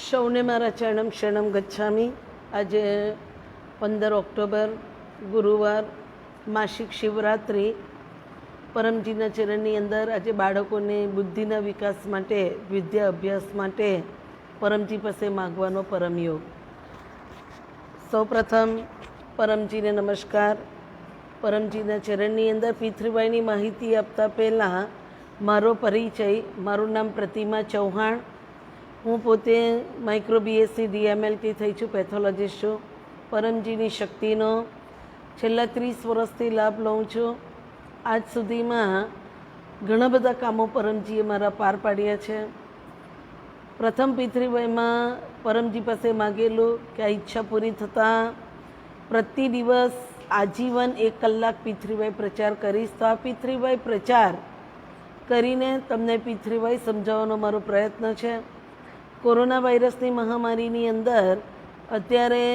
સૌને મારા ચરણમ શરણમ ગચ્છામી. આજે 15 ઓક્ટોબર ગુરુવાર, માસિક શિવરાત્રિ. પરમજીના ચરણની અંદર આજે બાળકોને બુદ્ધિના વિકાસ માટે, વિદ્યા અભ્યાસ માટે પરમજી પાસે માગવાનો પરમયોગ. સૌપ્રથમ પરમજીને નમસ્કાર. પરમજીના ચરણની અંદર પિતૃભાઈની માહિતી આપતા પહેલાં મારો પરિચય. મારું નામ પ્રતિમા ચૌહાણ. હું પોતે માઇક્રો બીએસસી ડીએમએલટી થઈ છું, પેથોલોજીસ્ટ છું. પરમજીની શક્તિનો છેલ્લા 30 વર્ષથી લાભ લઉં છું. આજ સુધીમાં ઘણા બધા કામો પરમજીએ મારા પાર પાડ્યા છે. પ્રથમ પિતૃભાઈમાં પરમજી પાસે માગેલું કે આ ઈચ્છા પૂરી થતાં પ્રતિ દિવસ આજીવન 1 કલાક પિતૃભાઈ પ્રચાર કરીશ. તો આ પિતૃભાઈ પ્રચાર કરીને તમને પિતૃભાઈ સમજાવવાનો મારો પ્રયત્ન છે. કોરોના વાયરસની મહામારીની અંદર અત્યારે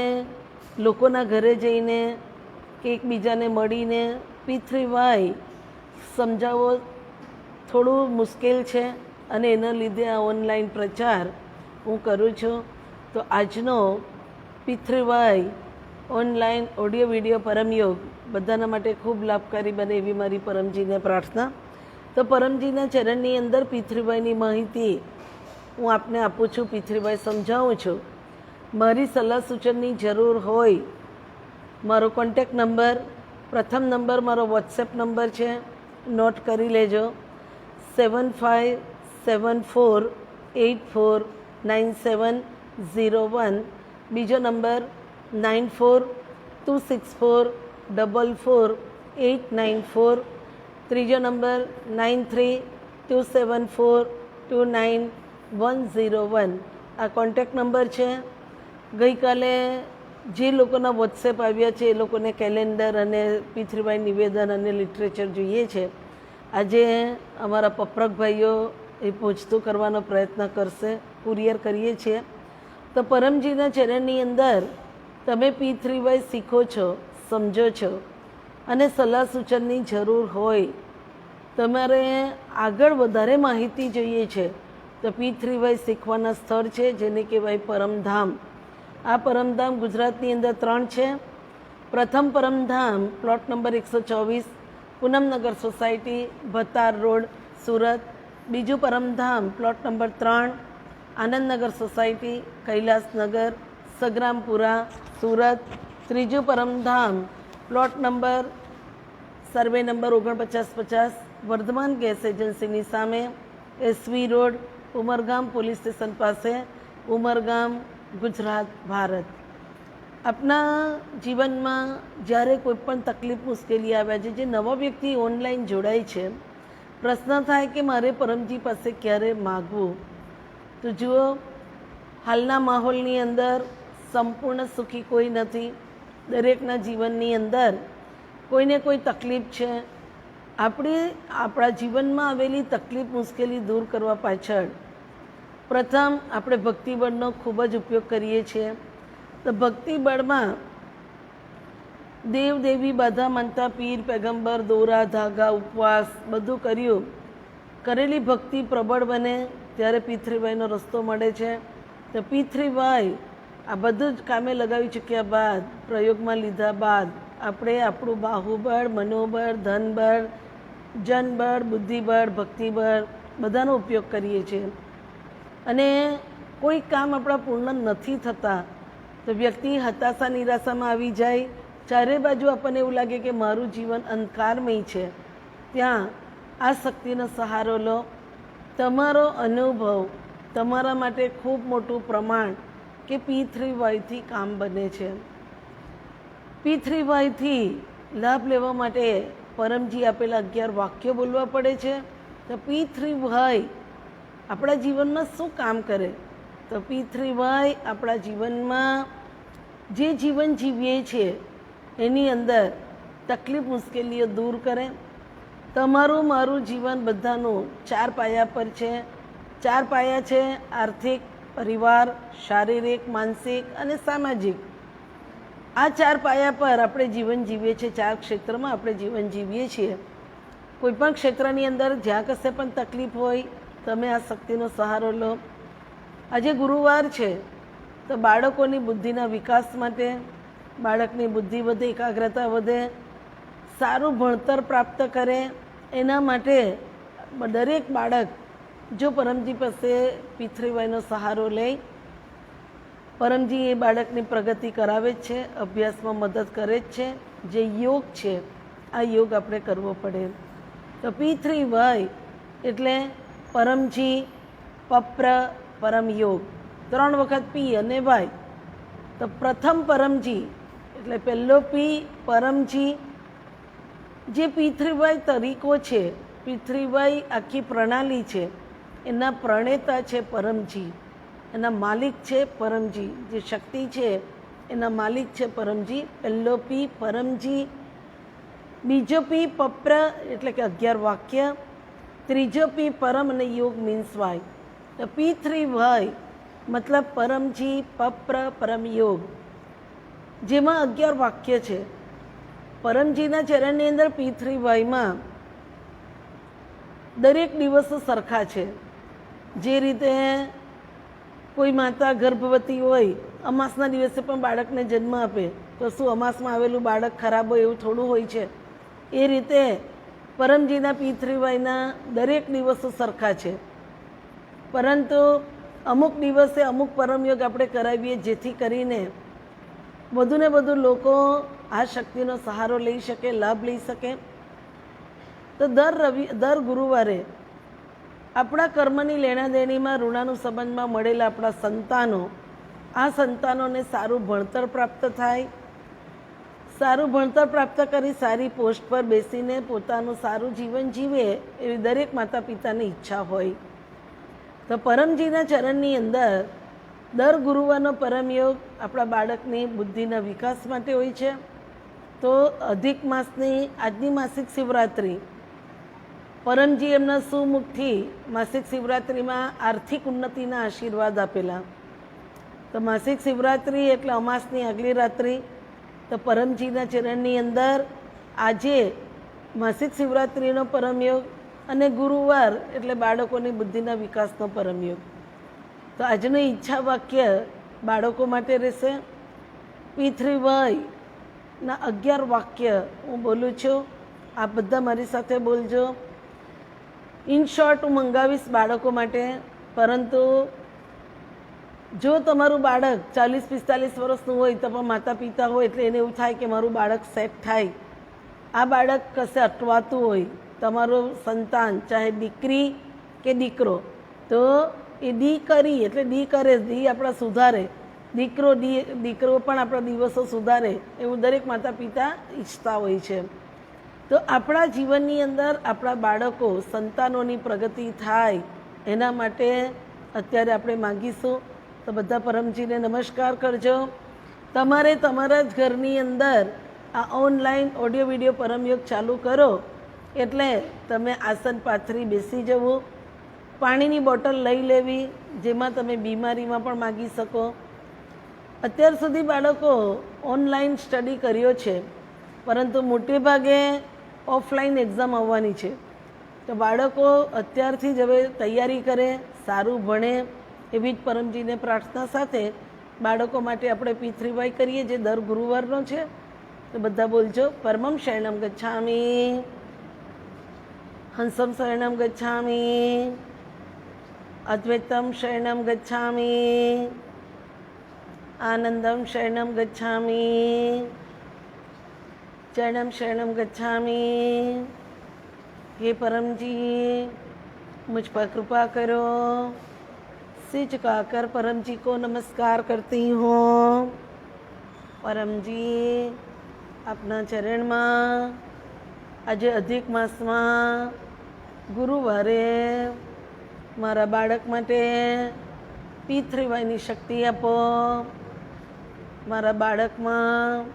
લોકોના ઘરે જઈને કે એકબીજાને મળીને પિતૃભાઈ સમજાવવો થોડું મુશ્કેલ છે અને એના લીધે આ ઓનલાઈન પ્રચાર હું કરું છું. તો આજનો પિતૃભાઈ ઓનલાઈન ઓડિયો વિડીયો પરમયોગ બધાના માટે ખૂબ લાભકારી બને એવી મારી પરમજીને પ્રાર્થના. તો પરમજીના ચરણની અંદર પિતૃભાઈની માહિતી હું આપને આપું છું, પિતૃભાઈ સમજાવું છું. મારી સલાહ સૂચનની જરૂર હોય, મારો કોન્ટેક્ટ નંબર, પ્રથમ નંબર મારો વોટ્સએપ નંબર છે, નોટ કરી લેજો. 7574849701. બીજો નંબર 9426444894. ત્રીજો નંબર 9327429101. આ કોન્ટેક્ટ નંબર છે. ગઈકાલે જે લોકોના વોટ્સએપ આવ્યા છે એ લોકોને કેલેન્ડર અને પિતૃભાઈ નિવેદન અને લિટરેચર જોઈએ છે. આજે અમારા પપ્રક ભાઈઓ એ પહોંચતું કરવાનો પ્રયત્ન કરશે, કુરિયર કરીએ છીએ. તો પરમજીના ચરણની અંદર તમે પિતૃભાઈ શીખો છો, સમજો છો અને સલાહ સૂચનની જરૂર હોય, તમારે આગળ વધારે માહિતી જોઈએ છે, તો પિતૃભાઈ શીખવાના સ્થળ છે જેને કહેવાય પરમધામ. આ પરમધામ ગુજરાતની અંદર 3 છે. પ્રથમ Paramdham plot number 124, Poonamnagar society, Bhatar road, Surat. બીજું Paramdham plot number 3, Anandnagar society, Kailasnagar, Sagrampura, Surat. ત્રીજું Paramdham plot number survey number 4950, Vardhman gas એજન્સીની સામે, SV road, Umargam police station પાસે, ઉમરગામ, ગુજરાત, ભારત. આપના જીવનમાં જ્યારે કોઈ પણ તકલીફ મુશ્કેલી આવ્યા છે, જે નવો વ્યક્તિ ઓનલાઈન જોડાય છે, પ્રશ્ન થાય કે મારે પરમજી પાસે ક્યારે માગવું. તો જુઓ, હાલના માહોલની અંદર સંપૂર્ણ સુખી કોઈ નથી. દરેકના જીવનની અંદર કોઈને કોઈ તકલીફ છે. આપણા જીવનમાં આવેલી તકલીફ મુશ્કેલી દૂર કરવા પાછળ પ્રથમ આપણે ભક્તિબળનો ખૂબ જ ઉપયોગ કરીએ છીએ. તો ભક્તિબળમાં દેવ દેવી બધા માનતા પીર પેગમ્બર, દોરા ધાગા, ઉપવાસ બધું કર્યું. કરેલી ભક્તિ પ્રબળ બને ત્યારે પિતૃભાઈનો રસ્તો મળે છે. તો પિતૃભાઈ આ બધું જ કામે લગાવી ચૂક્યા બાદ, પ્રયોગમાં લીધા બાદ આપણે આપણું બાહુબળ, મનોબળ, ધનબળ, જનબળ, બુદ્ધિબળ, ભક્તિબળ બધાનો ઉપયોગ કરીએ છીએ. અને કોઈ કામ આપણા પૂર્ણ નથી થતા તો વ્યક્તિ હતાશા નિરાશામાં આવી જાય. ચારે બાજુ આપણને એવું લાગે કે મારું જીવન અંધકારમય છે. ત્યાં આ શક્તિનો સહારો લો. તમારો અનુભવ તમારા માટે ખૂબ મોટું પ્રમાણ કે પિતૃભાઈથી કામ બને છે. પિતૃભાઈથી લાભ લેવા માટે પરમજી આપેલા 11 વાક્યો બોલવા પડે છે. તો પિતૃભાઈ આપણા જીવનમાં શું કામ કરે? તો પિતૃભાઈ આપણા જીવનમાં જે જીવન જીવીએ છીએ એની અંદર તકલીફ મુશ્કેલીઓ દૂર કરે. તમારું મારું જીવન બધાનું 4 પાયા પર છે. 4 પાયા છે: આર્થિક, પરિવાર, શારીરિક, માનસિક અને સામાજિક. આ 4 પાયા પર આપણે જીવન જીવીએ છીએ. 4 ક્ષેત્રમાં આપણે જીવન જીવીએ છીએ. કોઈપણ ક્ષેત્રની અંદર જ્યાં કશે પણ તકલીફ હોય, તમે આ શક્તિનો સહારો લો. આજે ગુરુવાર છે તો બાળકોની બુદ્ધિના વિકાસ માટે, બાળકની બુદ્ધિ વધે, એકાગ્રતા વધે, સારું ભણતર પ્રાપ્ત કરે, એના માટે દરેક બાળક જો પરમજી પાસે પિતૃવાયનો સહારો લે, પરમજી એ બાળકની પ્રગતિ કરાવે જ છે, અભ્યાસમાં મદદ કરે જ છે. જે યોગ છે આ યોગ આપણે કરવો પડે. તો પિતૃવાય એટલે પરમજી, પપ્ર, પરમ યોગ, 3 વખત પી અને વાય. તો પ્રથમ પરમજી એટલે પહેલો પી પરમજી, જે પિતૃવાય તરીકો છે, પિતૃવાય આખી પ્રણાલી છે, એના પ્રણેતા છે પરમજી, એના માલિક છે પરમજી, જે શક્તિ છે એના માલિક છે પરમજી. પહેલો પી પરમજી, બીજો પી પપ્ર એટલે કે 11 વાક્ય, ત્રીજો પી પરમ અને યોગ મીન્સ વાય. તો પિતૃવાય મતલબ પરમજી, પપ્ર, પરમ યોગ, જેમાં 11 વાક્ય છે. પરમજીના ચરણની અંદર પિતૃવાયમાં દરેક દિવસો સરખા છે. જે રીતે કોઈ માતા ગર્ભવતી હોય, અમાસના દિવસે પણ બાળકને જન્મ આપે, તો શું અમાસમાં આવેલું બાળક ખરાબ હોય એવું થોડું હોય છે? એ રીતે પરમજીના પિતૃવાયના દરેક દિવસો સરખા છે. પરંતુ અમુક દિવસે અમુક પરમયોગ આપણે કરાવીએ, જેથી કરીને વધુ ને વધુ લોકો આ શક્તિનો સહારો લઈ શકે, લાભ લઈ શકે. તો દર ગુરુવારે આપણા કર્મની લેણાદેણીમાં, ઋણાનું સંબંધમાં મળેલા આપણા સંતાનો, આ સંતાનોને સારું ભણતર પ્રાપ્ત થાય, સારું ભણતર પ્રાપ્ત કરી સારી પોસ્ટ પર બેસીને પોતાનું સારું જીવન જીવે, એવી દરેક માતા પિતાની ઈચ્છા હોય. તો પરમજીના ચરણની અંદર દર ગુરુવારનો પરમયોગ આપણા બાળકની બુદ્ધિના વિકાસ માટે હોય છે. તો અધિક માસની આજની માસિક શિવરાત્રિ, પરમજી એમના સુમુખથી માસિક શિવરાત્રિમાં આર્થિક ઉન્નતિના આશીર્વાદ આપેલા. તો માસિક શિવરાત્રિ એટલે અમાસની આગલી રાત્રિ. તો પરમજીના ચરણની અંદર આજે માસિક શિવરાત્રિનો પરમયોગ અને ગુરુવાર એટલે બાળકોની બુદ્ધિના વિકાસનો પરમયોગ. તો આજનું ઈચ્છા વાક્ય બાળકો માટે રહેશે. પિતૃવાયના 11 વાક્ય હું બોલું છું, આપ બધા મારી સાથે બોલજો. ઇન શોર્ટ હું મંગાવીશ બાળકો માટે, પરંતુ જો તમારું બાળક 40-45 વર્ષનું હોય તો પણ માતા પિતા હોય એટલે એને એવું થાય કે મારું બાળક સેટ થાય. આ બાળક કશે અટવાતું હોય, તમારું સંતાન ચાહે દીકરી કે દીકરો, તો એ દી કરી એટલે દી કરે, દી આપણા સુધારે, દીકરો પણ આપણા દિવસો સુધારે, એવું દરેક માતા પિતા ઈચ્છતા હોય છે. તો આપણા જીવનની અંદર આપણા બાળકો, સંતાનોની પ્રગતિ થાય, એના માટે અત્યારે આપણે માગીશું. તો બધા પરમજીને નમસ્કાર કરજો. તમારે તમારા જ ઘરની અંદર આ ઓનલાઈન ઓડિયો વિડીયો પરમયોગ ચાલુ કરો એટલે તમે આસન પાથરી બેસી જવું, પાણીની બોટલ લઈ લેવી, જેમાં તમે બીમારીમાં પણ માગી શકો. અત્યાર સુધી બાળકો ઓનલાઈન સ્ટડી કર્યો છે, પરંતુ મોટે ભાગે ઓફલાઈન એક્ઝામ આવવાની છે. તો બાળકો અત્યારથી જ હવે તૈયારી કરે, સારું ભણે, એવી જ પરમજીને પ્રાર્થના સાથે બાળકો માટે આપણે પિતૃવાય કરીએ, જે દર ગુરુવારનો છે. તો બધા બોલજો. પરમં શરણમ ગચ્છામિ, હંસમ શરણમ ગચ્છામિ, અદ્વૈતમ શરણમ ગચ્છામિ, આનંદમ શરણમ ગચ્છામિ, ચરણમ શરણમ ગચ્છામિ. हे परमजी, मुझ पर कृपा करो. सिर झुकाकर परम जी को नमस्कार करती हूँ. परम जी अपना चरणમાં આજે અધિક માસમાં ગુરુવારે મારા બાળક માટે પિતૃવાયની શક્તિ આપો. મારા બાળકમાં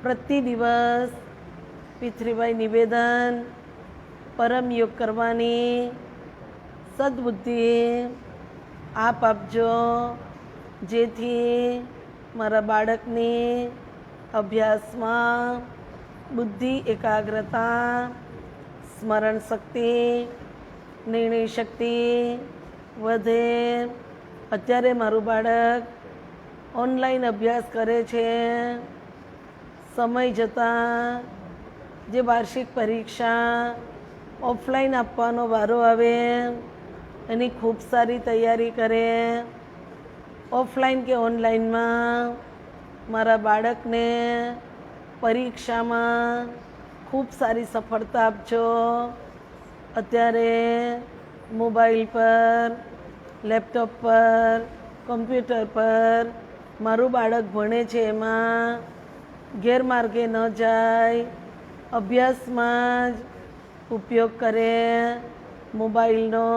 પ્રતિ દિવસ પિતૃવાય નિવેદન, પરમ યોગ કરવાની સદબુદ્ધિ આપ આપજો, જેથી મારા બાળકની અભ્યાસમાં બુદ્ધિ, એકાગ્રતા, સ્મરણ શક્તિ, નિર્ણય શક્તિ વધે, અત્યારે મારું બાળક ઓનલાઈન અભ્યાસ કરે છે. સમય જતાં જે વાર્ષિક પરીક્ષા ઓફલાઈન આપવાનો વારો આવે એની ખૂબ સારી તૈયારી કરે. ઓફલાઈન કે ઓનલાઈનમાં મારા બાળકને પરીક્ષામાં ખૂબ સારી સફળતા આપજો. અત્યારે મોબાઈલ પર, લેપટોપ પર, કમ્પ્યુટર પર મારું બાળક ભણે છે, એમાં ગેરમાર્ગે ન જાય, અભ્યાસમાં જ ઉપયોગ કરે. મોબાઈલનો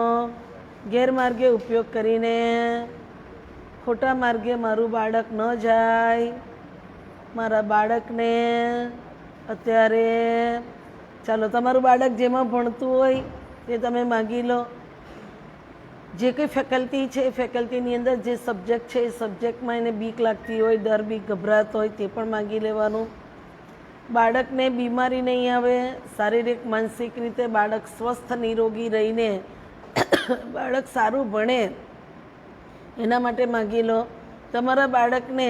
ગેરમાર્ગે ઉપયોગ કરીને ખોટા માર્ગે મારું બાળક ન જાય. મારા બાળકને અત્યારે ચાલો તમારું બાળક જેમાં ભણતું હોય તે તમે માગી લો. જે કંઈ ફેકલ્ટી છે એ ફેકલ્ટીની અંદર જે સબ્જેક્ટ છે એ સબ્જેક્ટમાં એને બીક લાગતી હોય, ડર, બીક, ગભરાટ હોય તે પણ માગી લેવાનું. બાળકને બીમારી નહીં આવે, શારીરિક માનસિક રીતે બાળક સ્વસ્થ નિરોગી રહીને બાળક સારું ભણે એના માટે માગી લો. તમારા બાળકને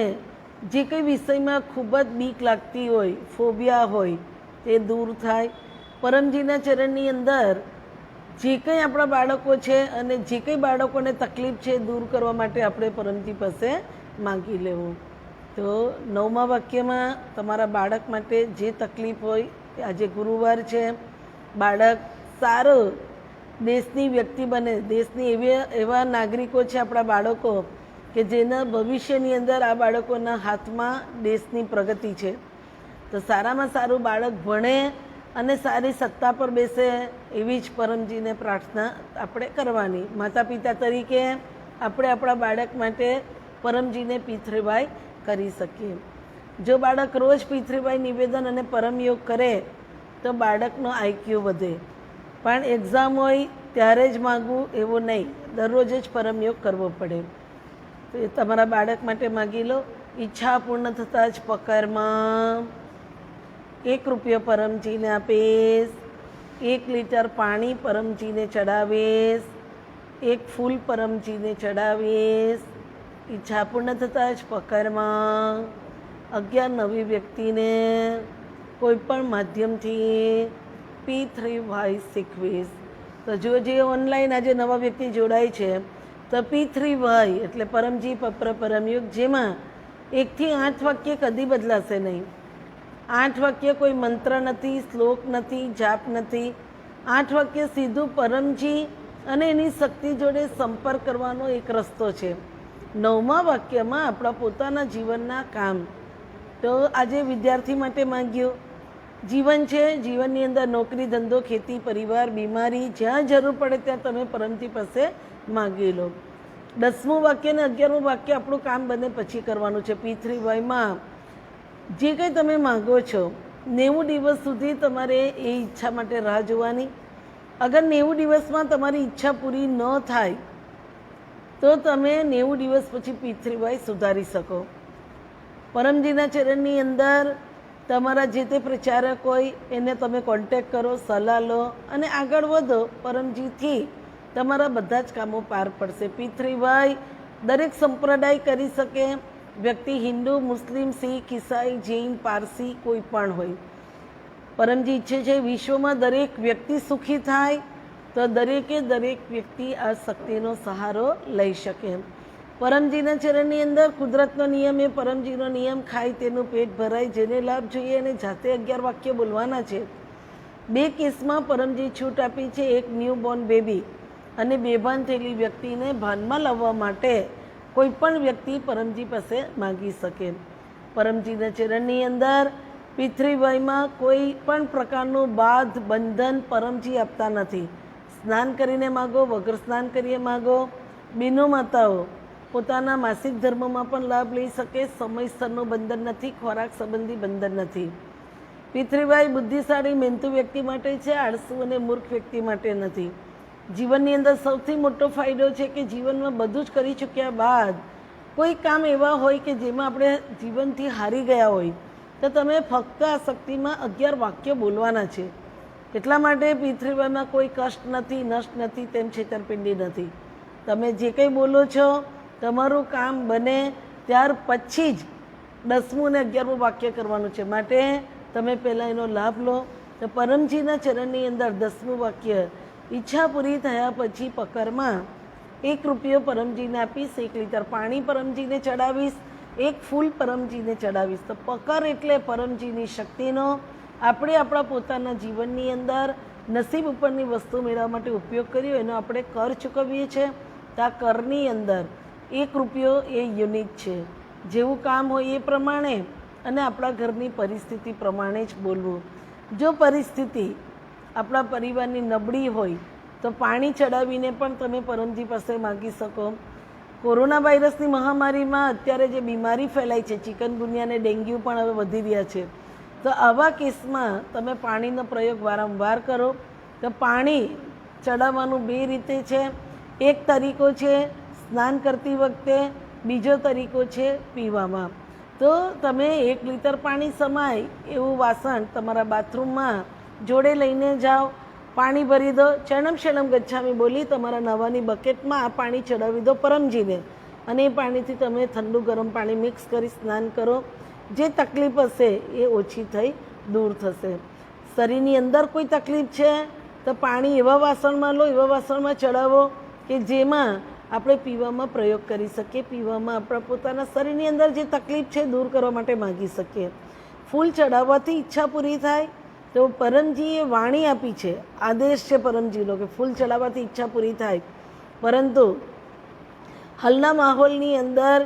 જે કંઈ વિષયમાં ખૂબ જ બીક લાગતી હોય, ફોબિયા હોય, તે દૂર થાય. પરમજીના ચરણની અંદર જે કંઈ આપણા બાળકો છે અને જે કંઈ બાળકોને તકલીફ છે દૂર કરવા માટે આપણે પરમજી પાસે માગી લેવું. તો 9મા વાક્યમાં તમારા બાળક માટે જે તકલીફ હોય, આજે ગુરુવાર છે, બાળક સારો દેશની વ્યક્તિ બને, દેશની એવા નાગરિકો છે આપણા બાળકો કે જેના ભવિષ્યની અંદર આ બાળકોના હાથમાં દેશની પ્રગતિ છે. તો સારામાં સારું બાળક ભણે અને સારી સત્તા પર બેસે એવી જ પરમજીને પ્રાર્થના આપણે કરવાની. માતા પિતા તરીકે આપણે આપણા બાળક માટે પરમજીને પીથરીભાઈ કરી શકીએ. જો બાળક રોજ પીથરીભાઈ નિવેદન અને પરમયોગ કરે તો બાળકનો આઈક્યુ વધે. પણ એક્ઝામ હોય ત્યારે જ માગવું એવું નહીં, દરરોજ જ પરમયોગ કરવો પડે. તો એ તમારા બાળક માટે માગી લો. ઈચ્છા પૂર્ણ થતાં જ પકરમાં 1 રૂપિયો પરમજીને આપીશ, 1 લીટર પાણી પરમજીને ચડાવીશ, 1 ફૂલ પરમજીને ચડાવીશ. ઈચ્છા પૂર્ણ થતાં જ પકરમાં 11 નવી વ્યક્તિને કોઈ પણ માધ્યમથી P3Y શીખવીશ. તો જો જે ઓનલાઈન આજે નવા વ્યક્તિ જોડાય છે તો P3Y એટલે પરમજી પપ્ર પરમયુગ, જેમાં 1 થી 8 વાક્ય કદી બદલાશે નહીં. 8 વાક્ય કોઈ મંત્ર નથી, શ્લોક નથી, જાપ નથી. 8 વાક્ય સીધું પરમજી અને એની શક્તિ જોડે સંપર્ક કરવાનો એક રસ્તો છે. 9મા વાક્યમાં આપણા પોતાના જીવનના કામ. તો આજે વિદ્યાર્થી માટે માગ્યું. જીવન છે, જીવનની અંદર નોકરી, ધંધો, ખેતી, પરિવાર, બીમારી, જ્યાં જરૂર પડે ત્યાં તમે પરમજી પાસે માગી લો. 10મું વાક્ય અને 11મું વાક્ય આપણું કામ બને પછી કરવાનું છે. P3Yમાં જે કંઈ તમે માગો છો 90 દિવસ સુધી તમારે એ ઈચ્છા માટે રાહ જોવાની. અગર 90 દિવસમાં તમારી ઈચ્છા પૂરી ન થાય તો તમે 90 દિવસ પછી P3Y સુધારી શકો. પરમજીના ચરણની અંદર તમારા જે તે પ્રચારક હોય એને તમે કોન્ટેક્ટ કરો, સલાહ લો અને આગળ વધો. પરમજીથી તમારા બધા જ કામો પાર પડશે. P3Y દરેક સંપ્રદાય કરી શકે. વ્યક્તિ હિન્દુ, મુસ્લિમ, શીખ, ઈસાઈ, જૈન, પારસી કોઈ પણ હોય. પરમજી ઈચ્છે છે વિશ્વમાં દરેક વ્યક્તિ સુખી થાય, તો દરેકે દરેક વ્યક્તિ આ શક્તિનો સહારો લઈ શકે. પરમજીના ચરણની અંદર કુદરતનો નિયમ એ પરમજીનો નિયમ, ખાય તેનું પેટ ભરાય. જેને લાભ જોઈએ અને જાતે 11 વાક્ય બોલવાના છે. 2 કેસમાં પરમજી છૂટ આપી છે. એક ન્યૂબોર્ન બેબી અને બેભાન થયેલી વ્યક્તિને ભાનમાં લાવવા માટે કોઈ પણ વ્યક્તિ પરમજી પાસે માગી શકે. પરમજીના ચરણની અંદર P3Yમાં કોઈ પણ પ્રકારનું બાધ, બંધન પરમજી આપતા નથી. સ્નાન કરીને માગો, વગર સ્નાન કરીએ માગો. બહેનો માતાઓ પોતાના માસિક ધર્મમાં પણ લાભ લઈ શકે. સમયસરનું બંધન નથી, ખોરાક સંબંધી બંધન નથી. P3Y બુદ્ધિશાળી, મહેનતુ વ્યક્તિ માટે છે, આળસુ અને મૂર્ખ વ્યક્તિ માટે નથી. જીવનની અંદર સૌથી મોટો ફાયદો છે કે જીવનમાં બધું જ કરી ચૂક્યા બાદ કોઈ કામ એવા હોય કે જેમાં આપણે જીવનથી હારી ગયા હોય તો તમે ફક્ત આ શક્તિમાં 11 વાક્ય બોલવાના છે. એટલા માટે P3Yમાં કોઈ કષ્ટ નથી, નષ્ટ નથી, તેમ છેતરપિંડી નથી. તમે જે કંઈ બોલો છો તમારું કામ બને ત્યાર પછી જ 10મું અને 11મું વાક્ય કરવાનું છે. માટે તમે પહેલાં એનો લાભ લો. તો પરમજીના ચરણની અંદર 10મું વાક્ય, ઈચ્છા પૂરી થયા પછી પકરમાં 1 રૂપિયો પરમજીને આપીશ, 1 લીટર પાણી પરમજીને ચડાવીશ, 1 ફૂલ પરમજીને ચડાવીશ. તો પકર એટલે પરમજીની શક્તિનો આપણે આપણા પોતાના જીવનની અંદર નસીબ ઉપરની વસ્તુ મેળવવા માટે ઉપયોગ કર્યો, એનો આપણે કર ચૂકવીએ છીએ. તો આ કરની અંદર 1 રૂપિયો એ યુનિક છે. જેવું કામ હોય એ પ્રમાણે અને આપણા ઘરની પરિસ્થિતિ પ્રમાણે જ બોલવું. જો પરિસ્થિતિ આપણા પરિવારની નબળી હોય તો પાણી ચડાવીને પણ તમે પરમજી પાસે માગી શકો. કોરોના વાયરસની મહામારીમાં અત્યારે જે બીમારી ફેલાઈ છે, ચિકનગુનિયા અને ડેન્ગ્યુ પણ હવે વધી રહ્યા છે, તો આવા કેસમાં તમે પાણીનો પ્રયોગ વારંવાર કરો. તો પાણી ચડાવવાનું 2 રીતે છે. એક તરીકો છે સ્નાન કરતી વખતે, બીજો તરીકો છે પીવામાં. તો તમે 1 લીટર પાણી સમાય એવું વાસણ તમારા બાથરૂમમાં જોડે લઈને જાઓ, પાણી ભરી દો, ચરણમ શરણમ ગચ્છામી બોલી તમારા નવાની બકેટમાં આ પાણી ચડાવી દો પરમજીને, અને એ પાણીથી તમે ઠંડુ ગરમ પાણી મિક્સ કરી સ્નાન કરો. જે તકલીફ હશે એ ઓછી થઈ દૂર થશે. શરીરની અંદર કોઈ તકલીફ છે તો પાણી એવા વાસણમાં લો, એવા વાસણમાં ચડાવો કે જેમાં આપણે પીવામાં પ્રયોગ કરી શકીએ, પીવામાં આપણા પોતાના શરીરની અંદર જે તકલીફ છે દૂર કરવા માટે માગી શકીએ. ફૂલ ચડાવવાથી ઈચ્છા પૂરી થાય. તો પરમજીએ વાણી આપી છે, આદેશ છે પરમજીનો કે ફૂલ ચડાવવાથી ઈચ્છા પૂરી થાય. પરંતુ હાલના માહોલની અંદર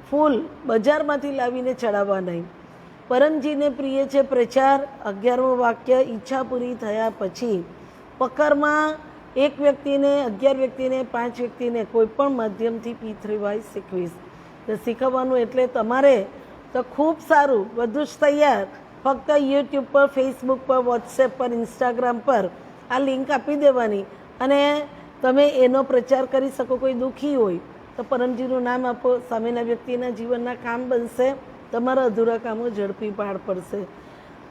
ફૂલ બજારમાંથી લાવીને ચડાવવા નહીં. પરમજીને પ્રિય છે પ્રચાર. 11મું વાક્ય, ઈચ્છા પૂરી થયા પછી પકરમાં 1 વ્યક્તિને, 11 વ્યક્તિને, 5 વ્યક્તિને કોઈ પણ માધ્યમથી P3Y શીખવીશ. તો શીખવવાનું એટલે તમારે તો ખૂબ સારું, બધું જ તૈયાર. ફક્ત યુટ્યુબ પર, ફેસબુક પર, વોટ્સએપ પર, ઇન્સ્ટાગ્રામ પર આ લિંક આપી દેવાની અને તમે એનો પ્રચાર કરી શકો. કોઈ દુઃખી હોય તો પરમજીનું નામ આપો, સામેના વ્યક્તિના જીવનના કામ બનશે, તમારા અધૂરા કામો ઝડપી પાર પડશે.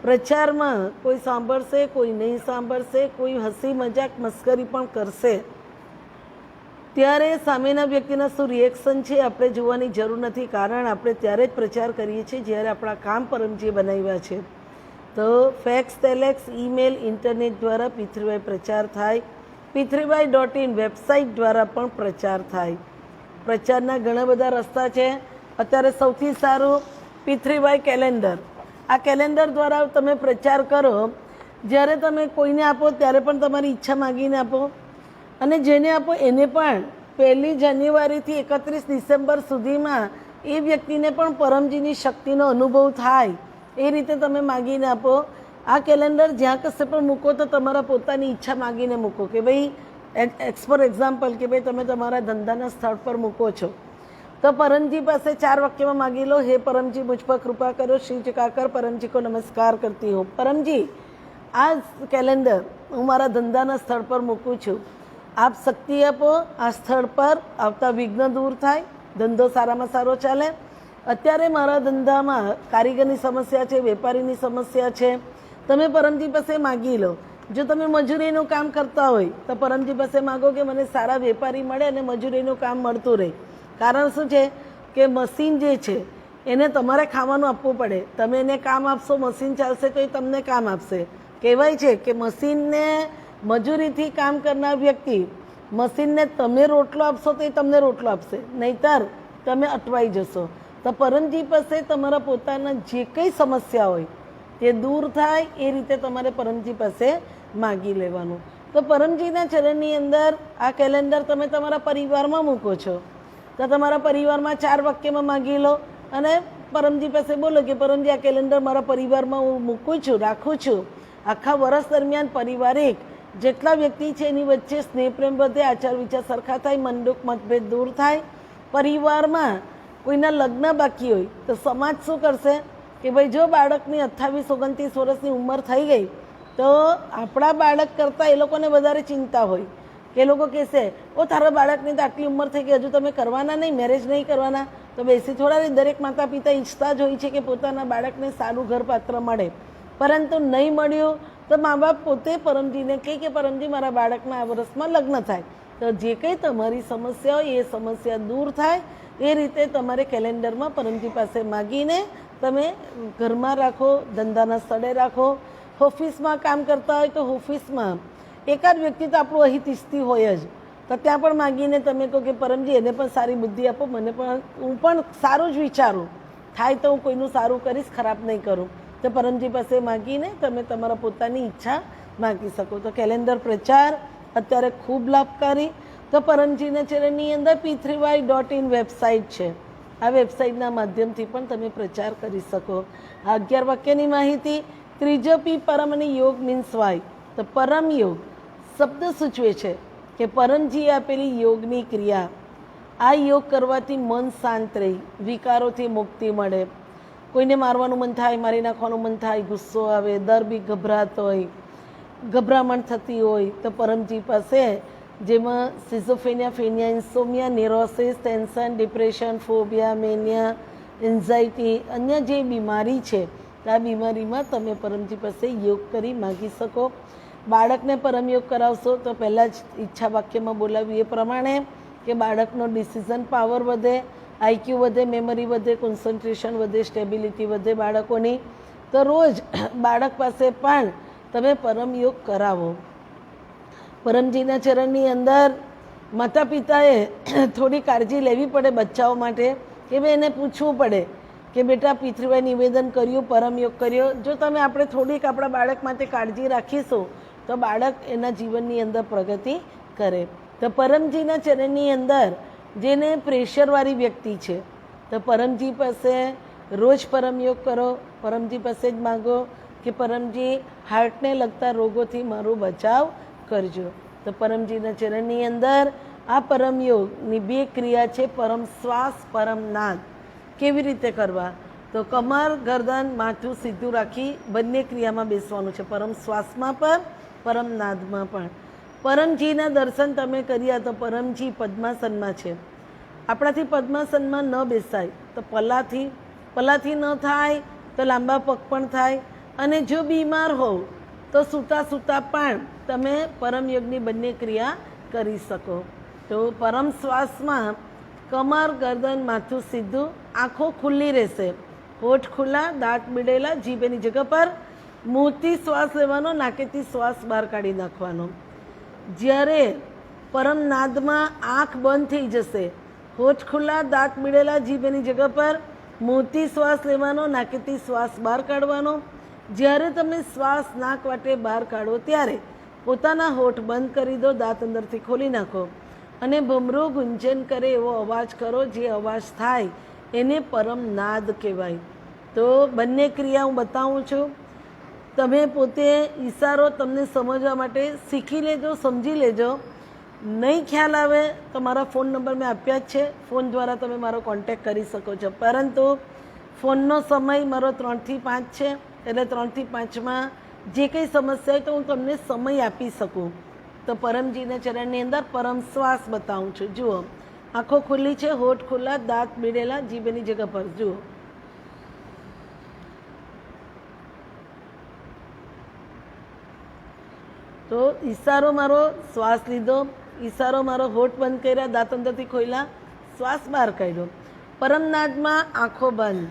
પ્રચારમાં કોઈ સાંભળશે, કોઈ નહીં સાંભળશે, કોઈ હસી મજાક મસ્કરી પણ કરશે, ત્યારે સામેના વ્યક્તિના શું રિએક્શન છે આપણે જોવાની જરૂર નથી. કારણ આપણે ત્યારે જ પ્રચાર કરીએ છીએ જ્યારે આપણા કામ પરમજીએ બનાવ્યા છે. તો ફેક્સ, ટેલેક્સ, ઈમેલ, ઇન્ટરનેટ દ્વારા P3Y પ્રચાર થાય. P3Y.in વેબસાઇટ દ્વારા પણ પ્રચાર થાય. પ્રચારના ઘણા બધા રસ્તા છે. અત્યારે સૌથી સારું P3Y કેલેન્ડર. આ કેલેન્ડર દ્વારા તમે પ્રચાર કરો. જ્યારે તમે કોઈને આપો ત્યારે પણ તમારી ઈચ્છા માગીને આપો, અને જેને આપો એને પણ 1 જાન્યુઆરીથી 31 ડિસેમ્બર સુધીમાં એ વ્યક્તિને પણ પરમજીની શક્તિનો અનુભવ થાય એ રીતે તમે માગીને આપો. આ કેલેન્ડર જ્યાં કશે પણ મૂકો તો તમારા પોતાની ઈચ્છા માગીને મૂકો. કે ભાઈ ફોર એક્ઝામ્પલ કે ભાઈ તમે તમારા ધંધાના સ્થળ પર મૂકો છો તો પરમજી પાસે 4 વાક્યમાં માગી લો. હે પરમજી મુझ પર કૃપા કરો, શ્રી ચુકાકર પરમજી को नमस्कार करती हूँ. परमजी આ કેલેન્ડર હું મારા ધંધાના સ્થળ પર મૂકું છું, આપ શક્તિ આપો, આ સ્થળ પર આવતા વિઘ્ન દૂર થાય, ધંધો સારામાં સારો ચાલે. અત્યારે મારા ધંધામાં કારીગરની સમસ્યા છે, વેપારીની સમસ્યા છે. તમે પરમજી પાસે માગી લો. જો તમે મજૂરીનું કામ કરતા હોય તો પરમજી પાસે માગો કે મને સારા વેપારી મળે અને મજૂરીનું કામ મળતું રહે. કારણ શું છે કે મશીન જે છે એને તમારે ખાવાનું આપવું પડે. તમે એને કામ આપશો, મશીન ચાલશે તો એ તમને કામ આપશે. કહેવાય છે કે મશીનને મજૂરીથી કામ કરનાર વ્યક્તિ મશીનને તમે રોટલો આપશો તો એ તમને રોટલો આપશે, નહીતર તમે અટવાઈ જશો. તો પરમજી પાસે તમારા પોતાના જે કંઈ સમસ્યા હોય તે દૂર થાય એ રીતે તમારે પરમજી પાસે માગી લેવાનું. તો પરમજીના ચરણની અંદર આ કેલેન્ડર તમે તમારા પરિવારમાં મૂકો છો તો તમારા પરિવારમાં 4 વાક્યમાં માગી લો અને પરમજી પાસે બોલો કે પરમજી આ કેલેન્ડર મારા પરિવારમાં હું મૂકું છું, રાખું છું. આખા વર્ષ દરમિયાન પારિવારિક જેટલા વ્યક્તિ છે એની વચ્ચે સ્નેહ પ્રેમ વધે, આચાર વિચાર સરખા થાય, મનદુખ મતભેદ દૂર થાય. પરિવારમાં કોઈના લગ્ન બાકી હોય તો સમાજ શું કરશે કે ભાઈ જો બાળકની 28-29 વર્ષની ઉંમર થઈ ગઈ તો આપણા બાળક કરતાં એ લોકોને વધારે ચિંતા હોય કે એ લોકો કહેશે ઓ તારા બાળકની તો આટલી ઉંમર થઈ ગઈ, હજુ તમે કરવાના નહીં, મેરેજ નહીં કરવાના. તો બેસી થોડા નહીં, દરેક માતા પિતા ઈચ્છતા જ હોય છે કે પોતાના બાળકને સારું ઘર પાત્ર મળે. પરંતુ નહીં મળ્યું તો મા બાપ પોતે પરમજીને કહે કે પરમજી મારા બાળકના આ વર્ષમાં લગ્ન થાય. તો જે કંઈ તમારી સમસ્યા હોય એ સમસ્યા દૂર થાય એ રીતે તમારે કેલેન્ડરમાં પરમજી પાસે માગીને તમે ઘરમાં રાખો, ધંધાના સ્થળે રાખો, ઓફિસમાં કામ કરતા હોય તો ઓફિસમાં એકાદ વ્યક્તિ તો આપણું અહીં તિસ્તી હોય જ, તો ત્યાં પણ માગીને તમે કહો કે પરમજી એને પણ સારી બુદ્ધિ આપો, મને પણ હું પણ સારું જ વિચારું, થાય તો હું કોઈનું સારું કરીશ, ખરાબ નહીં કરું. તો પરમજી પાસે માગીને તમે તમારા પોતાની ઈચ્છા માગી શકો. તો કેલેન્ડર પ્રચાર અત્યારે ખૂબ લાભકારી. તો પરમજીના ચરણની અંદર p3y.in વેબસાઇટ છે. આ વેબસાઇટના માધ્યમથી પણ તમે પ્રચાર કરી શકો. આ 11 વાક્યની માહિતી. ત્રીજો પી પરમ અને યોગ મીન્સ વાય. તો પરમ યોગ શબ્દ સૂચવે છે કે પરમજીએ આપેલી યોગની ક્રિયા. આ યોગ કરવાથી મન શાંત રહી, વિકારોથી મુક્તિ મળે. કોઈને મારવાનું મન થાય, મારી નાખવાનું મન થાય, ગુસ્સો આવે, દર બી ગભરાતો હોય, ગભરામણ થતી હોય, તો પરમજી પાસે જેમાં સિઝોફેનિયા, ફેનિયા, insomnia, neurosis, tension, depression, phobia, mania, anxiety, અન્ય જે બીમારી છે આ બીમારીમાં તમે પરમજી પાસે યોગ કરી માગી શકો. બાળકને પરમયોગ કરાવશો તો પહેલાં જ ઈચ્છા વાક્યમાં બોલાવ્યું એ પ્રમાણે કે બાળકનો ડિસિઝન પાવર વધે, આઈક્યુ વધે, મેમરી વધે, કોન્સન્ટ્રેશન વધે, સ્ટેબિલિટી વધે બાળકોની. તો રોજ બાળક પાસે પણ તમે પરમયોગ કરાવો. પરમજીના ચરણની અંદર માતા પિતાએ થોડી કાળજી લેવી પડે બચ્ચાઓ માટે, કે ભાઈ એને પૂછવું પડે કે બેટા પિતૃએ નિવેદન કર્યું, પરમયોગ કર્યો. જો તમે આપણે થોડીક આપણા બાળક માટે કાળજી રાખીશું તો બાળક એના જીવનની અંદર પ્રગતિ કરે. તો પરમજીના ચરણની અંદર જેને પ્રેશરવાળી વ્યક્તિ છે તો પરમજી પાસે રોજ પરમયોગ કરો, પરમજી પાસે જ માગો કે પરમજી હાર્ટને લગતા રોગોથી મારો બચાવ કરજો. તો પરમજીના ચરણની અંદર આ પરમયોગની 2 ક્રિયા છે, પરમ શ્વાસ, પરમ નાદ. કેવી રીતે કરવા? તો કમર, ગરદન, માથું સીધું રાખી બંને ક્રિયામાં બેસવાનું છે, પરમ શ્વાસમાં પણ, પરમ નાદમાં પણ. પરમજીના દર્શન તમે કર્યા તો પરમજી પદ્માસનમાં છે. આપણાથી પદ્માસનમાં ન બેસાય તો પલાથી ન થાય તો લાંબા પગ પણ થાય. અને જો બીમાર હોવ તો સૂતા સૂતા પણ તમે પરમયોગની બંને ક્રિયા કરી શકો. તો પરમ શ્વાસમાં કમર, ગરદન, માથું સીધું, આંખો ખુલ્લી રહેશે, હોઠ ખુલ્લા, દાંત બીડેલા, જીભ એની જગ્યા પર, મોંથી શ્વાસ લેવાનો, નાકેથી શ્વાસ બહાર કાઢી નાખવાનો. જ્યારે પરમ નાદમાં આંખ બંધ થઈ જશે, હોઠ ખુલ્લા, દાંત બીડેલા, જીભ એની જગ્યા પર, મોંથી શ્વાસ લેવાનો, નાકેથી શ્વાસ બહાર કાઢવાનો. જ્યારે તમે શ્વાસ નાક વાટે બહાર કાઢો ત્યારે પોતાના હોઠ બંધ કરી દો, દાંત અંદરથી ખોલી નાખો અને ભમરો ગુંજન કરે એવો અવાજ કરો. જે અવાજ થાય એને પરમ નાદ કહેવાય. તો બંને ક્રિયા હું બતાવું છું. તમે પોતે ઈશારો તમને સમજવા માટે શીખી લેજો, સમજી લેજો. નહીં ખ્યાલ આવે તો મારા ફોન નંબર મેં આપ્યા જ છે, ફોન દ્વારા તમે મારો કોન્ટેક્ટ કરી શકો છો. પરંતુ ફોનનો સમય મારો 3 થી 5 છે, એટલે 3 થી 5માં જે કંઈ સમસ્યા હોય તો હું તમને સમય આપી શકું. તો પરમજીના ચરણની અંદર પરમ શ્વાસ બતાવું છું. જુઓ, આંખો ખુલ્લી છે, હોઠ ખુલ્લા, દાંત બીડેલા, જીભની જગ્યા પર. જુઓ, તો ઈશારો મારો શ્વાસ લીધો, ઈશારો મારો હોઠ બંધ કર્યા, દાંત અંદરથી ખોલ્યા, શ્વાસ બહાર કાઢ્યો. પરમનાદમાં આંખો બંધ.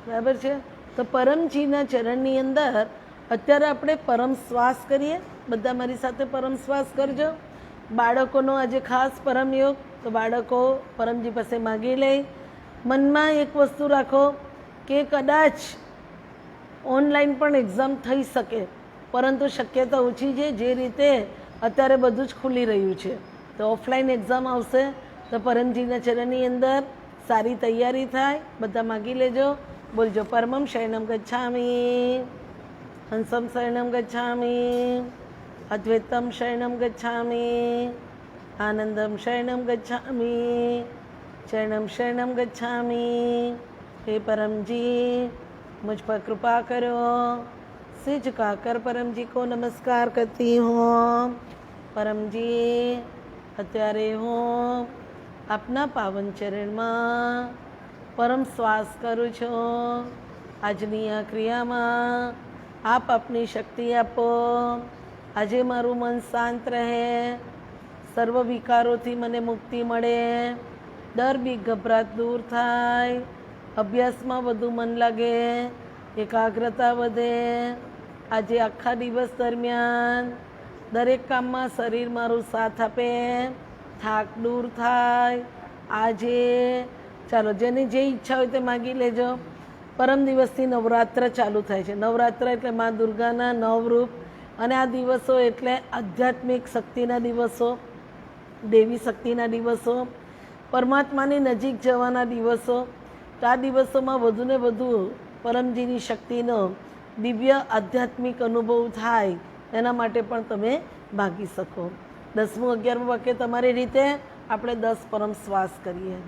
બરાબર છે. તો પરમજીના ચરણની અંદર અત્યારે આપણે પરમ શ્વાસ કરીએ. બધા મારી સાથે પરમ શ્વાસ કરજો. બાળકોનો આજે ખાસ પરમયોગ, તો બાળકો પરમજી પાસે માગી લે. મનમાં એક વસ્તુ રાખો કે કદાચ ઓનલાઈન પણ એક્ઝામ થઈ શકે, પરંતુ શક્યતા ઓછી છે. જે રીતે અત્યારે બધું જ ખુલી રહ્યું છે, તો ઓફલાઈન એક્ઝામ આવશે. તો પરમજીના ચરણની અંદર સારી તૈયારી થાય. બધા માગી લેજો. બોલજો, પરમમ શરણમ ગચ્છામિ, હંસમ શરણમ ગચ્છામિ, અદ્વૈતમ શરણમ ગચ્છામિ, આનંદમ શરણમ ગચ્છામિ, ચરણમ શરણમ ગચ્છામિ. हे परम जी, मुझ पर कृपा करो. सिर झुकाकर परम जी को नमस्कार करती हूँ. परम जी, અત્યારે હું આપના પાવન ચરણમાં પરમ શ્વાસ કરું છું. આજની આ ક્રિયામાં આપ આપની શક્તિ આપો. આજે મારું મન શાંત રહે, સર્વ વિકારોથી મને મુક્તિ મળે, ડર બી ગભરાટ દૂર થાય, અભ્યાસમાં વધુ મન લાગે, એકાગ્રતા વધે. આજે આખા દિવસ દરમિયાન દરેક કામમાં શરીર મારું સાથ આપે, થાક દૂર થાય. આજે ચાલો, જેની જે ઈચ્છા હોય તે માગી લેજો. પરમ દિવસથી નવરાત્ર ચાલુ થાય છે. નવરાત્ર એટલે મા દુર્ગાના નવરૂપ, અને આ દિવસો એટલે આધ્યાત્મિક શક્તિના દિવસો, દેવી શક્તિના દિવસો, પરમાત્માની નજીક જવાના દિવસો. તો આ દિવસોમાં વધુને વધુ પરમજીની શક્તિનો દિવ્ય આધ્યાત્મિક અનુભવ થાય, એના માટે પણ તમે માગી શકો. 10મું 11મું વાક્ય તમારી રીતે. આપણે 10 પરમ શ્વાસ કરીએ.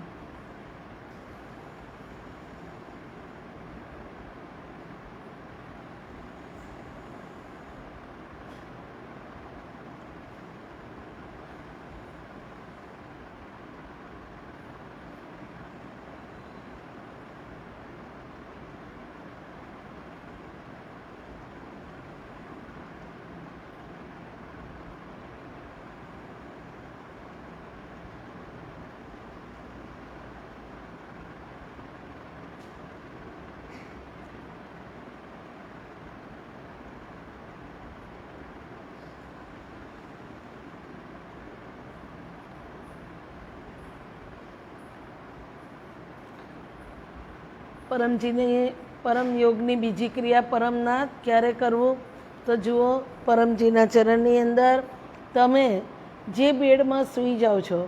પરમજીની પરમ યોગની બીજી ક્રિયા પરમનાદ ક્યારે કરવું? તો જુઓ, પરમજીના ચરણની અંદર તમે જે બેડમાં સૂઈ જાઓ છો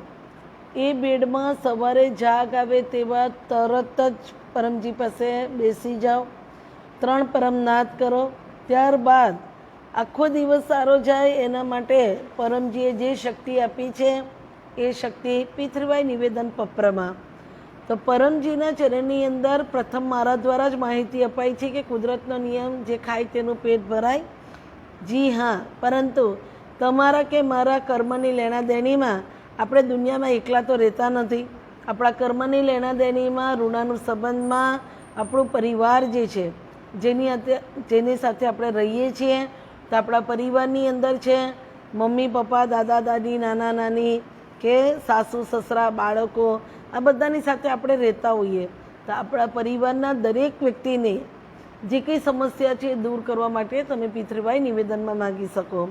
એ બેડમાં સવારે જાગ આવે તેવા તરત જ પરમજી પાસે બેસી જાઓ, 3 પરમનાદ કરો. ત્યારબાદ આખો દિવસ સારો જાય એના માટે પરમજીએ જે શક્તિ આપી છે એ શક્તિ પિતૃવાય નિવેદન પત્રમાં. તો પરમજીના ચરણની અંદર પ્રથમ મારા દ્વારા જ માહિતી અપાઈ છે કે કુદરતનો નિયમ, જે ખાય તેનું પેટ ભરાય. જી હા, પરંતુ તમારા કે મારા કર્મની લેણાદેણીમાં આપણે દુનિયામાં એકલા તો રહેતા નથી. આપણા કર્મની લેણાદેણીમાં, ઋણાનું સંબંધમાં આપણું પરિવાર જે છે, જેની સાથે આપણે રહીએ છીએ, તો આપણા પરિવારની અંદર છે મમ્મી પપ્પા, દાદા દાદી, નાના નાની કે સાસુ સસરા, બાળકો, આ બધાની સાથે આપણે રહેતા હોઈએ. તો આપણા પરિવારના દરેક વ્યક્તિને જે કંઈ સમસ્યા છે એ દૂર કરવા માટે તમે પિતૃવાય નિવેદનમાં માગી શકો.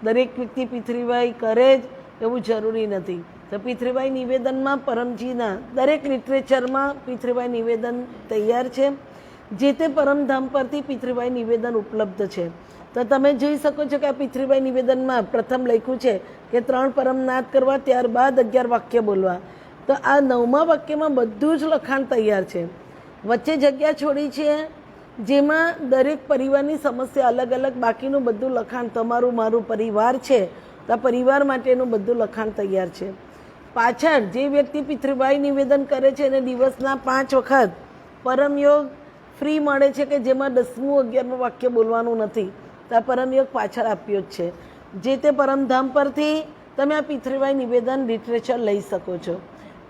દરેક વ્યક્તિ પિતૃવાય કરે જ એવું જરૂરી નથી. તો પિતૃવાય નિવેદનમાં પરમજીના દરેક લિટરેચરમાં પિતૃવાય નિવેદન તૈયાર છે. જે તે પરમધામ પરથી પિતૃવાય નિવેદન ઉપલબ્ધ છે. તો તમે જોઈ શકો છો કે આ પિતૃવાય નિવેદનમાં પ્રથમ લખ્યું છે કે 3 પરમનાદ કરવા, ત્યારબાદ 11 વાક્ય બોલવા. તો આ 9મા વાક્યમાં બધું જ લખાણ તૈયાર છે. વચ્ચે જગ્યા છોડી છે જેમાં દરેક પરિવારની સમસ્યા અલગ અલગ, બાકીનું બધું લખાણ તમારું મારું પરિવાર છે તો આ પરિવાર માટેનું બધું લખાણ તૈયાર છે. પાછળ જે વ્યક્તિ પિતૃવાય નિવેદન કરે છે એને દિવસના 5 વખત પરમયોગ ફ્રી મળે છે કે જેમાં 10મું 11મું વાક્ય બોલવાનું નથી. તો આ પરમયોગ પાછળ આપ્યો જ છે. જે તે પરમધામ પરથી તમે આ પિતૃવાય નિવેદન લિટરેચર લઈ શકો છો.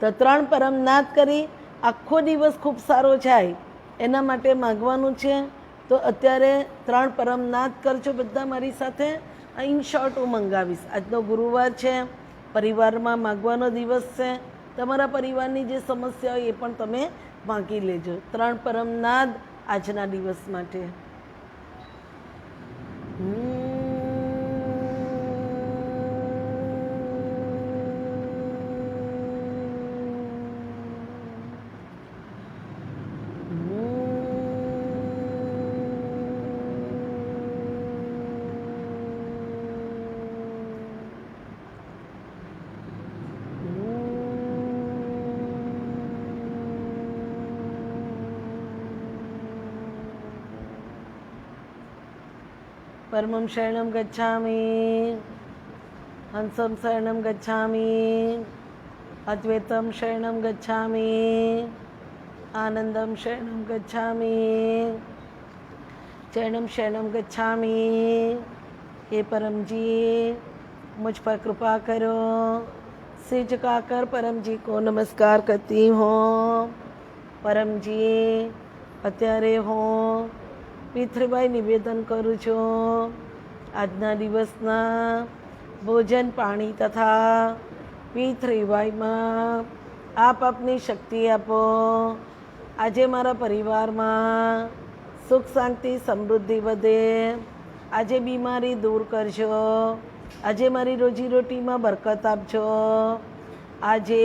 તો 3 પરમનાદ કરી આખો દિવસ ખૂબ સારો જાય એના માટે માગવાનું છે. તો અત્યારે 3 પરમનાદ કરજો બધા મારી સાથે. ઇન શોર્ટ હું મંગાવીશ. આજનો ગુરુવાર છે, પરિવારમાં માગવાનો દિવસ છે. તમારા પરિવારની જે સમસ્યા હોય એ પણ તમે માગી લેજો. 3 પરમનાદ આજના દિવસ માટે. परमं शरणं गच्छामि, हंसं शरणं गच्छामि, अद्वैतं शरणं गच्छामि, आनंदं शरणं गच्छामि, चरणं शरणं गच्छामि. हे परमजी, मुझ पर कृपा करो, सिर झुकाकर परम जी को नमस्कार करती हूँ। परम जी અત્યારે હું પિતૃભાઈ નિવેદન કરું છું આજના દિવસના ભોજન પાણી તથા પિતૃભાઈમાં આપ આપની શક્તિ આપો। આજે મારા પરિવારમાં સુખ શાંતિ સમૃદ્ધિ વધે, આજે બીમારી દૂર કરજો, આજે મારી રોજીરોટીમાં બરકત આપજો। આજે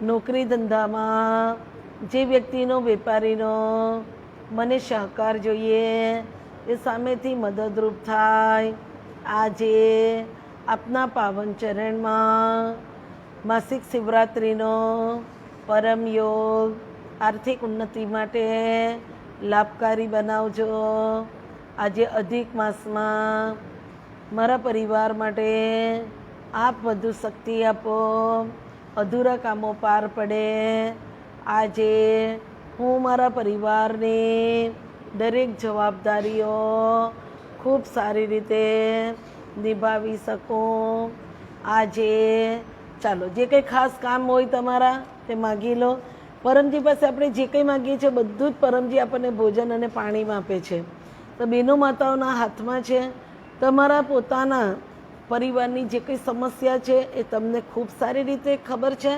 નોકરી ધંધામાં જે વ્યક્તિનો વેપારીનો મને સહકાર જોઈએ એ સામેથી મદદરૂપ થાય। આજે આપના પાવન ચરણમાં માસિક શિવરાત્રિનો પરમ યોગ આર્થિક ઉન્નતિ માટે લાભકારી બનાવજો। આજે અધિક માસમાં મારા પરિવાર માટે આપ વધુ શક્તિ આપો, અધૂરા કામો પાર પડે। આજે હું મારા પરિવારની દરેક જવાબદારીઓ ખૂબ સારી રીતે નિભાવી શકું। આજે ચાલો જે કંઈ ખાસ કામ હોય તમારા તે માગી લો। પરમજી પાસે આપણે જે કંઈ માગીએ છીએ બધું જ પરમજી આપણને ભોજન અને પાણીમાં આપે છે। તો બહેનો માતાઓના હાથમાં છે। તમારા પોતાના પરિવારની જે કંઈ સમસ્યા છે એ તમને ખૂબ સારી રીતે ખબર છે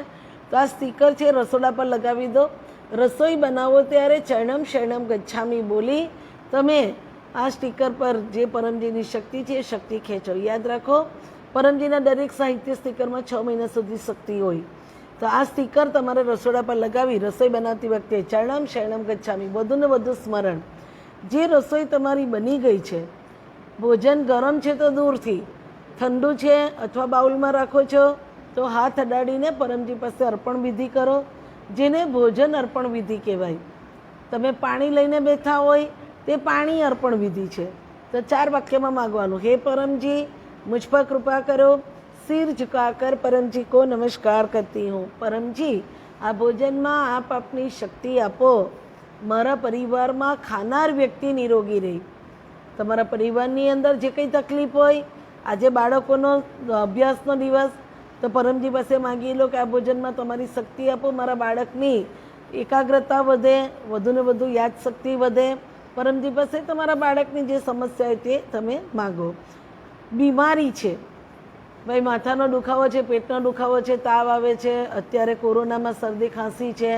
તો આ સ્ટીકર છે રસોડા પર લગાવી દો। રસોઈ બનાવો ત્યારે ચરણમ શરણમ ગચ્છામી બોલી તમે આ સ્ટીકર પર જે પરમજીની શક્તિ છે એ શક્તિ ખેંચો। યાદ રાખો પરમજીના દરેક સાહિત્ય સ્ટીકરમાં 6 મહિના સુધી શક્તિ હોય। તો આ સ્ટીકર તમારે રસોડા પર લગાવી રસોઈ બનાવતી વખતે ચરણમ શરણમ ગચ્છામી વધુને વધુ સ્મરણ। જે રસોઈ તમારી બની ગઈ છે, ભોજન ગરમ છે તો દૂરથી, ઠંડુ છે અથવા બાઉલમાં રાખો છો તો હાથ અડાડીને પરમજી પાસે અર્પણ વિધિ કરો, જેને ભોજન અર્પણ વિધિ કહેવાય। તમે પાણી લઈને બેઠા હોય તે પાણી અર્પણ વિધિ છે। તો 4 વાક્યમાં માગવાનું, હે પરમજી मुझ पर कृपा करो, सिर झुकाकर परम जी को नमस्कार करती हूँ। परमजी આ ભોજનમાં આપ આપની શક્તિ આપો, મારા પરિવારમાં ખાનાર વ્યક્તિ નિરોગી રહે। તમારા પરિવારની અંદર જે કંઈ તકલીફ હોય, આજે બાળકોનો અભ્યાસનો દિવસ તો પરમજી પાસે માગી લો કે આ ભોજનમાં તમારી શક્તિ આપો, મારા બાળકની એકાગ્રતા વધે, વધુને વધુ યાદશક્તિ વધે। પરમજી પાસે તમારા બાળકની જે સમસ્યા હોય તે તમે માગો। બીમારી છે ભાઈ, માથાનો દુખાવો છે, પેટનો દુખાવો છે, તાવ આવે છે, અત્યારે કોરોનામાં શરદી ખાંસી છે,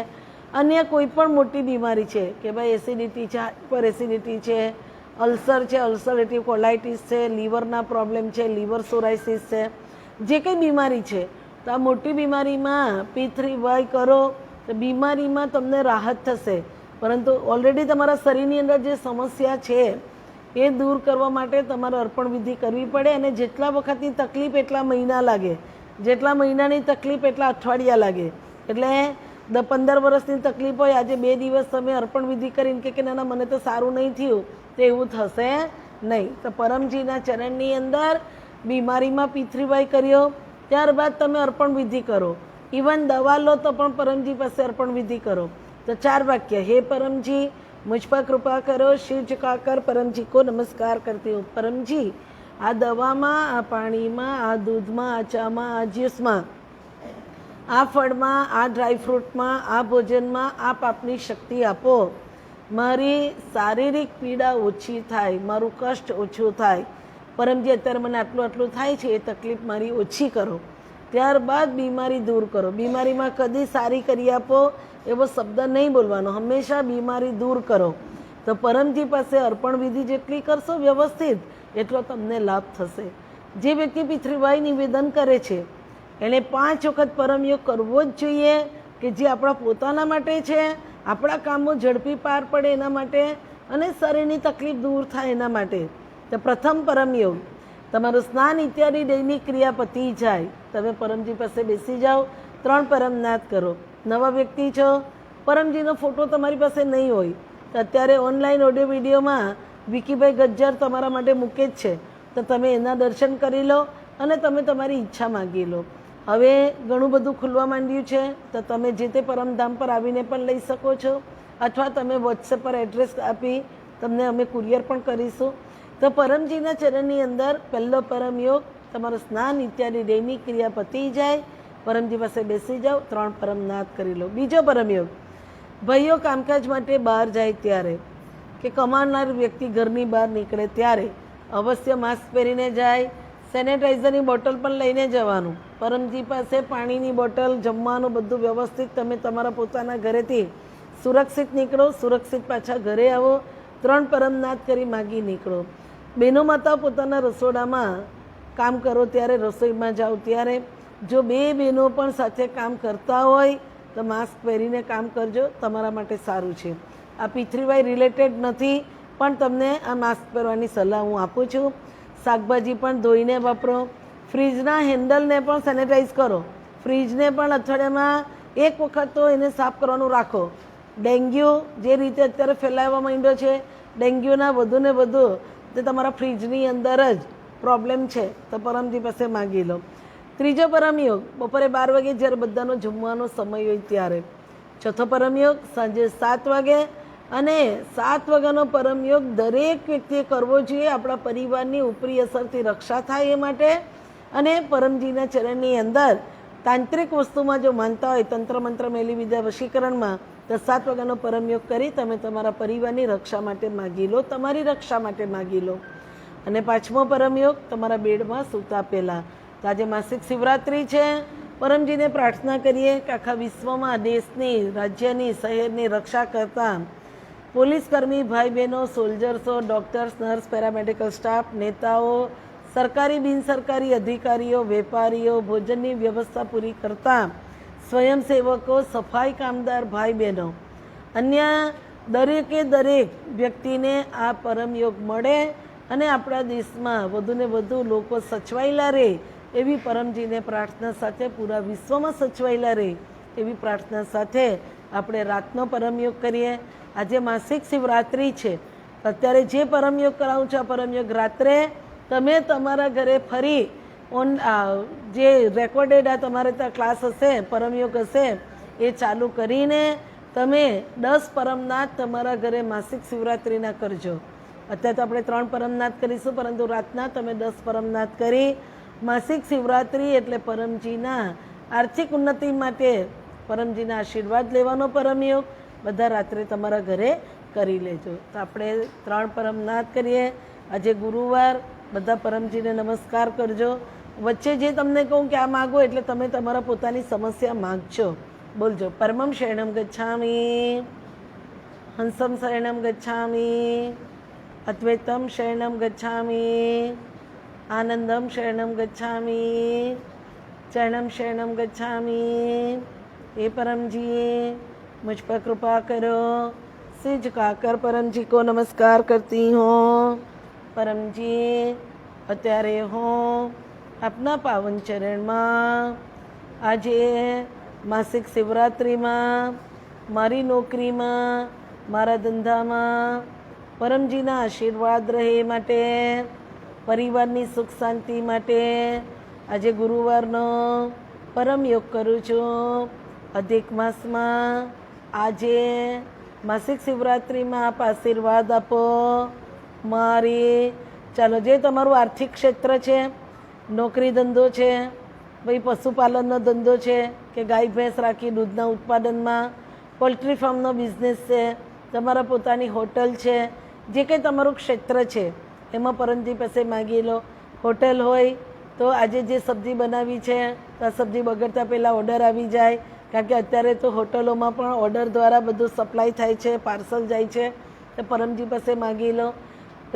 અન્ય કોઈ પણ મોટી બીમારી છે કે ભાઈ એસિડિટી છે, હાઇપર એસિડિટી છે, અલ્સર છે, અલ્સરેટિવ કોલાઇટિસ છે, લીવરના પ્રોબ્લેમ છે, લીવર સોરાઇસિસ છે, જે કંઈ બીમારી છે તો આ મોટી બીમારીમાં P3Y કરો તો બીમારીમાં તમને રાહત થશે। પરંતુ ઓલરેડી તમારા શરીરની અંદર જે સમસ્યા છે એ દૂર કરવા માટે તમારે અર્પણ વિધિ કરવી પડે। અને જેટલા વખતની તકલીફ એટલા મહિના લાગે, જેટલા મહિનાની તકલીફ એટલા અઠવાડિયા લાગે। એટલે 15 વર્ષની તકલીફ હોય, આજે 2 દિવસ તમે અર્પણ વિધિ કરીને કે ના મને તો સારું નહીં થયું તો એવું થશે નહીં। તો પરમજીના ચરણની અંદર બીમારીમાં P3Y કર્યો, ત્યારબાદ તમે અર્પણ વિધિ કરો। ઇવન દવા લો તો પણ પરમજી પાસે અર્પણ વિધિ કરો। તો 4 વાક્ય, હે પરમજી मुझ पर कृपा करो, सिर झुकाकर परम जी को नमस्कार करती हूँ। परमजी આ દવામાં, આ પાણીમાં, આ દૂધમાં, આ ચામાં, આ જ્યુસમાં, આ ફળમાં, આ ડ્રાયફ્રૂટમાં, આ ભોજનમાં આપ આપની શક્તિ આપો, મારી શારીરિક પીડા ઓછી થાય, મારું કષ્ટ ઓછું થાય। પરમજી અત્યારે મને આટલું થાય છે એ તકલીફ મારી ઓછી કરો, ત્યારબાદ બીમારી દૂર કરો। બીમારીમાં કદી સારી કરી આપો એવો શબ્દ નહીં બોલવાનો, હંમેશા બીમારી દૂર કરો। તો પરમજી પાસે અર્પણ વિધિ જેટલી કરશો વ્યવસ્થિત એટલો તમને લાભ થશે। જે વ્યક્તિ P3Y નિવેદન કરે છે એણે 5 વખત પરમયોગ કરવો જ જોઈએ કે જે આપણા પોતાના માટે છે, આપણા કામો ઝડપી પાર પડે એના માટે અને શરીરની તકલીફ દૂર થાય એના માટે। તો પ્રથમ પરમયોગ, તમારું સ્નાન ઇત્યાદિ દૈનિક ક્રિયા પતી જાય, તમે પરમજી પાસે બેસી જાઓ, 3 પરમનાદ કરો। નવા વ્યક્તિ છો, પરમજીનો ફોટો તમારી પાસે નહીં હોય તો અત્યારે ઓનલાઈન ઓડિયો વિડીયોમાં વિકીભાઈ ગજ્જર તમારા માટે મૂકે જ છે, તો તમે એના દર્શન કરી લો અને તમે તમારી ઈચ્છા માગી લો। હવે ઘણું બધું ખુલવા માંડ્યું છે તો તમે જે તે પરમધામ પર આવીને પણ લઈ શકો છો, અથવા તમે વોટ્સએપ પર એડ્રેસ આપી તમને અમે કુરિયર પણ કરીશું। તો પરમજીના ચરણની અંદર પહેલો પરમયોગ, તમારું સ્નાન ઇત્યાદિ દૈનિક ક્રિયા પતી જાય પરમજી પાસે બેસી જાઓ, 3 પરમનાથ કરી લો. બીજો પરમયોગ, ભાઈઓ કામકાજ માટે બહાર જાય ત્યારે કે કમાનાર વ્યક્તિ ઘરની બહાર નીકળે ત્યારે અવશ્ય માસ્ક પહેરીને જાય. સેનેટાઈઝરની બોટલ પણ લઈને જવાનું. પરમજી પાસે પાણીની બોટલ, જમવાનું બધું વ્યવસ્થિત. તમે તમારા પોતાના ઘરેથી સુરક્ષિત નીકળો, સુરક્ષિત પાછા ઘરે આવો. 3 પરમનાથ કરી માગી નીકળો. બહેનો માતા પોતાના રસોડામાં કામ કરો ત્યારે, રસોઈમાં જાઓ ત્યારે જો 2 બહેનો પણ સાથે કામ કરતા હોય તો માસ્ક પહેરીને કામ કરજો, તમારા માટે સારું છે. આ P3Y રિલેટેડ નથી, પણ તમને આ માસ્ક પહેરવાની સલાહ હું આપું છું. શાકભાજી પણ ધોઈને વાપરો. ફ્રીજના હેન્ડલને પણ સેનેટાઈઝ કરો. ફ્રીજને પણ અઠવાડિયામાં 1 વખત તો એને સાફ કરવાનું રાખો. ડેન્ગ્યુ જે રીતે અત્યારે ફેલાવવા માંડ્યો છે, ડેન્ગ્યુના વધુ ને વધુ તે તમારા ફ્રીજની અંદર જ પ્રોબ્લેમ છે, તો પરમજી પાસે માગી લો. ત્રીજો પરમયોગ, બપોરે 12 વાગે જ્યારે બધાનો જમવાનો સમય હોય ત્યારે. ચોથો પરમયોગ, સાંજે 7 વાગે. અને 7 વાગ્યાનો પરમયોગ દરેક વ્યક્તિએ કરવો જોઈએ, આપણા પરિવારની ઉપરી અસરથી રક્ષા થાય એ માટે. અને પરમજીના ચરણની અંદર તાંત્રિક વસ્તુમાં જો માનતા હોય, તંત્ર મંત્ર મેલી વિદ્યા વશીકરણમાં, તો 7 વાગ્યાનો પરમયોગ કરી તમે તમારા પરિવારની રક્ષા માટે માગી લો, તમારી રક્ષા માટે માગી લો. અને 5મો પરમયોગ, તમારા બેડમાં સૂતા પહેલાં. તો આજે માસિક શિવરાત્રિ છે. પરમજીને પ્રાર્થના કરીએ કે આખા વિશ્વમાં દેશની, રાજ્યની, શહેરની રક્ષા કરતા પોલીસ કર્મી ભાઈ બહેનો, સોલ્જર્સો, ડૉક્ટર્સ, નર્સ, પેરામેડિકલ સ્ટાફ, નેતાઓ, સરકારી બિનસરકારી અધિકારીઓ, વેપારીઓ, ભોજનની વ્યવસ્થા પૂરી કરતા સ્વયંસેવકો, સફાઈ કામદાર ભાઈ બહેનો, અન્ય દરેકે દરેક વ્યક્તિને આ પરમયોગ મળે અને આપણા દેશમાં વધુને વધુ લોકો સચવાયેલા રહે એવી પરમજીને પ્રાર્થના સાથે, પૂરા વિશ્વમાં સચવાયેલા રહે એવી પ્રાર્થના સાથે આપણે રાતનો પરમયોગ કરીએ. આજે માસિક શિવરાત્રિ છે. અત્યારે જે પરમયોગ કરાવું છું, આ પરમયોગ રાત્રે તમે તમારા ઘરે ફરી જે રેકોર્ડેડ આ તમારે ત્યાં ક્લાસ હશે, પરમયોગ હશે, એ ચાલુ કરીને તમે 10 પરમનાથ તમારા ઘરે માસિક શિવરાત્રિના કરજો. અત્યારે તો આપણે 3 પરમનાથ કરીશું, પરંતુ રાતના તમે 10 પરમનાથ કરી. માસિક શિવરાત્રિ એટલે પરમજીના આર્થિક ઉન્નતિ માટે પરમજીના આશીર્વાદ લેવાનો પરમયોગ. બધા રાત્રે તમારા ઘરે કરી લેજો. તો આપણે 3 પરમનાથ કરીએ. આજે ગુરુવાર, બધા પરમજીને નમસ્કાર કરજો. વચ્ચે જે તમને કહું કે આ માગો એટલે તમે તમારા પોતાની સમસ્યા માગજો. બોલજો, પરમમ શરણમ ગચ્છામિ, હંસમ શરણમ ગચ્છામિ, અદ્વૈતમ શરણમ ગચ્છામિ, આનંદમ શરણમ ગચ્છામિ, ચરણમ શરણમ ગચ્છામિ. हे परम जी, मुझ पर कृपा करो. सिर झुकाकर परम जी को नमस्कार करती हूँ. परम जी, અત્યારે હું આપના પાવન ચરણમાં આજે માસિક શિવરાત્રિમાં મારી નોકરીમાં, મારા ધંધામાં પરમજીના આશીર્વાદ રહે માટે, પરિવારની સુખ શાંતિ માટે આજે ગુરુવારનો પરમ યોગ કરું છું. અધિક માસમાં આજે માસિક શિવરાત્રિમાં આપ આશીર્વાદ આપો મારી. ચાલો, જે તમારું આર્થિક ક્ષેત્ર છે, નોકરી ધંધો છે, ભાઈ પશુપાલનનો ધંધો છે કે ગાય ભેંસ રાખી દૂધના ઉત્પાદનમાં, પોલ્ટ્રી ફાર્મનો બિઝનેસ છે, તમારા પોતાની હોટલ છે, જે કંઈ તમારું ક્ષેત્ર છે એમાં પરમજી પાસે માગી લો. હોટલ હોય તો આજે જે સબ્જી બનાવી છે તો આ સબ્જી બગડતા પહેલાં ઓર્ડર આવી જાય, કારણ કે અત્યારે તો હોટલોમાં પણ ઓર્ડર દ્વારા બધું સપ્લાય થાય છે, પાર્સલ જાય છે, તો પરમજી પાસે માગી લો.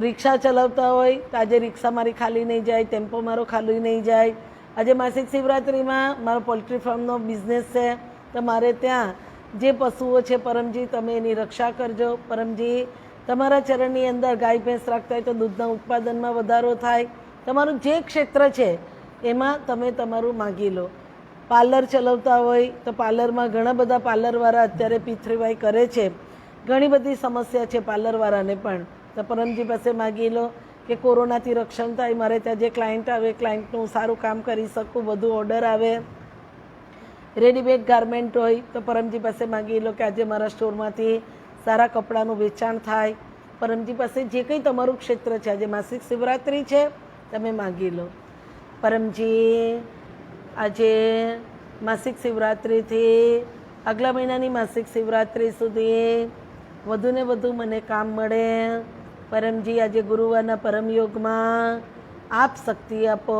રિક્ષા ચલાવતા હોય તો આજે રિક્ષા મારી ખાલી નહીં જાય, ટેમ્પો મારો ખાલી નહીં જાય. આજે માસિક શિવરાત્રિમાં મારો પોલ્ટ્રી ફાર્મનો બિઝનેસ છે, તો મારે ત્યાં જે પશુઓ છે પરમજી તમે એની રક્ષા કરજો. પરમજી, તમારા ચરણની અંદર ગાય ભેંસ રાખતા હોય તો દૂધના ઉત્પાદનમાં વધારો થાય. તમારું જે ક્ષેત્ર છે એમાં તમે તમારું માગી લો. પાર્લર ચલાવતા હોય તો પાર્લરમાં ઘણા બધા પાર્લરવાળા અત્યારે P3Y કરે છે. ઘણી બધી સમસ્યા છે પાર્લરવાળાને પણ, તો પરમજી પાસે માગી લો કે કોરોનાથી રક્ષણ થાય, મારે ત્યાં જે ક્લાયન્ટ આવે ક્લાયન્ટનું સારું કામ કરી શકું, વધુ ઓર્ડર આવે. રેડીમેડ ગાર્મેન્ટ હોય તો પરમજી પાસે માગી લો કે આજે મારા સ્ટોરમાંથી સારા કપડાનું વેચાણ થાય. પરમજી પાસે જે કંઈ તમારું ક્ષેત્ર છે, આજે માસિક શિવરાત્રિ છે, તમે માગી લો. પરમજી, આજે માસિક શિવરાત્રિથી આગલા મહિનાની માસિક શિવરાત્રિ સુધી વધુને વધુ મને કામ મળે. પરમજી, આજે ગુરુવારના પરમયોગમાં આપ શક્તિ આપો,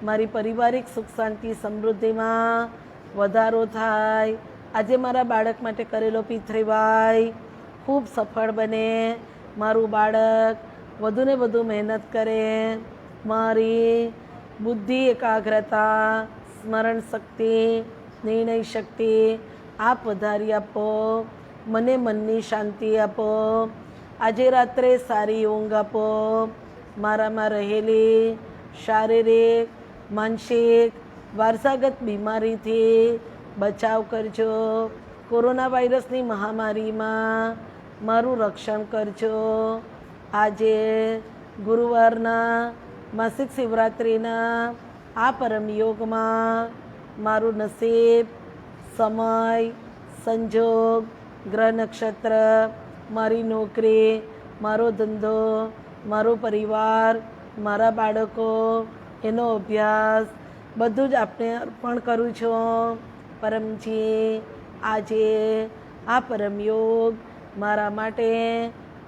મારી પારિવારિક સુખ શાંતિ સમૃદ્ધિમાં વધારો થાય. આજે મારા બાળક માટે કરેલો પિતૃવાય ખૂબ સફળ બને. મારું બાળક વધુને વધુ મહેનત કરે. મારી બુદ્ધિ, એકાગ્રતા, સ્મરણ શક્તિ, નિર્ણય શક્તિ આપ વધારી આપો. મને મનની શાંતિ આપો. આજે રાત્રે સારી ઊંઘ આપો. મારામાં રહેલી શારીરિક, માનસિક, વારસાગત બીમારીથી બચાવ કરજો. કોરોના વાયરસની મહામારીમાં મારું રક્ષણ કરજો. આજે ગુરુવારના માસિક શિવરાત્રિના આ પરમયોગમાં મારું નસીબ, સમય, સંજોગ, ગ્રહ નક્ષત્ર, મારી નોકરી, મારો ધંધો, મારો પરિવાર, મારા બાળકો, એનો અભ્યાસ બધું જ આપને અર્પણ કરું છું. પરમજી, આજે આ પરમયોગ મારા માટે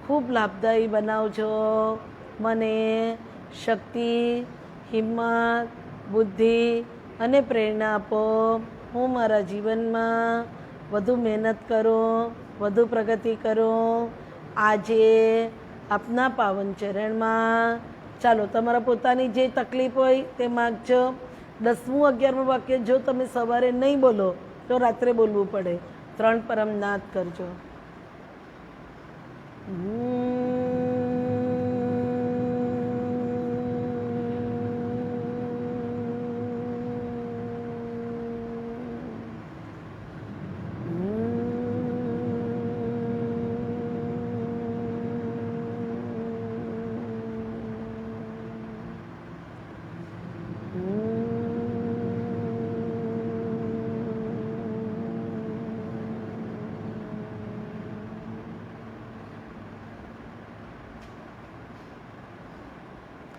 ખૂબ લાભદાયી બનાવજો. મને શક્તિ, હિંમત, બુદ્ધિ અને પ્રેરણા આપો. હું મારા જીવનમાં વધુ મહેનત કરું, વધુ પ્રગતિ કરું. આજે આપના પાવન ચરણમાં ચાલો તમારા પોતાની જે તકલીફ હોય તે માગજો. 10મું 11મું વાક્ય જો તમે સવારે નહીં બોલો તો રાત્રે બોલવું પડે. 3 પરમ નાદ કરજો.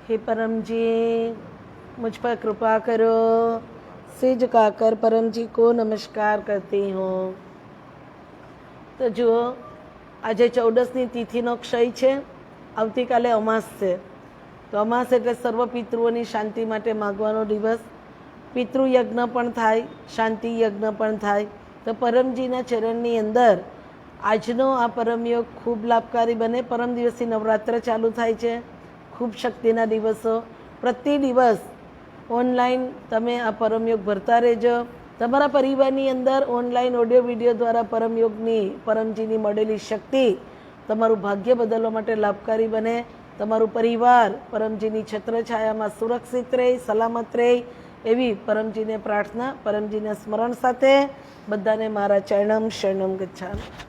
हे परम जी, मुझ पर कृपा करो. से झुकाकर परम जी को नमस्कार करती हूँ. तो જુઓ, આજે 14ની તિથિનો ક્ષય છે. આવતીકાલે અમાસ છે. તો અમાસ એટલે સર્વ પિતૃઓની શાંતિ માટે માગવાનો દિવસ. પિતૃયજ્ઞ પણ થાય, શાંતિ યજ્ઞ પણ થાય. તો પરમજીના ચરણની અંદર આજનો આ પરમયોગ ખૂબ લાભકારી બને. પરમ દિવસથી નવરાત્ર ચાલુ થાય છે. ખૂબ શક્તિના દિવસો. પ્રતિ દિવસ ઓનલાઈન તમે આ પરમયોગ ભરતા રહેજો. તમારા પરિવારની અંદર ઓનલાઈન ઓડિયો વિડીયો દ્વારા પરમયોગની, પરમજીની મળેલી શક્તિ તમારું ભાગ્ય બદલવા માટે લાભકારી બને. તમારું પરિવાર પરમજીની છત્રછાયામાં સુરક્ષિત રહે, સલામત રહે એવી પરમજીને પ્રાર્થના. પરમજીના સ્મરણ સાથે બધાને મારા ચરણમ શરણમ ગચ્છામિ.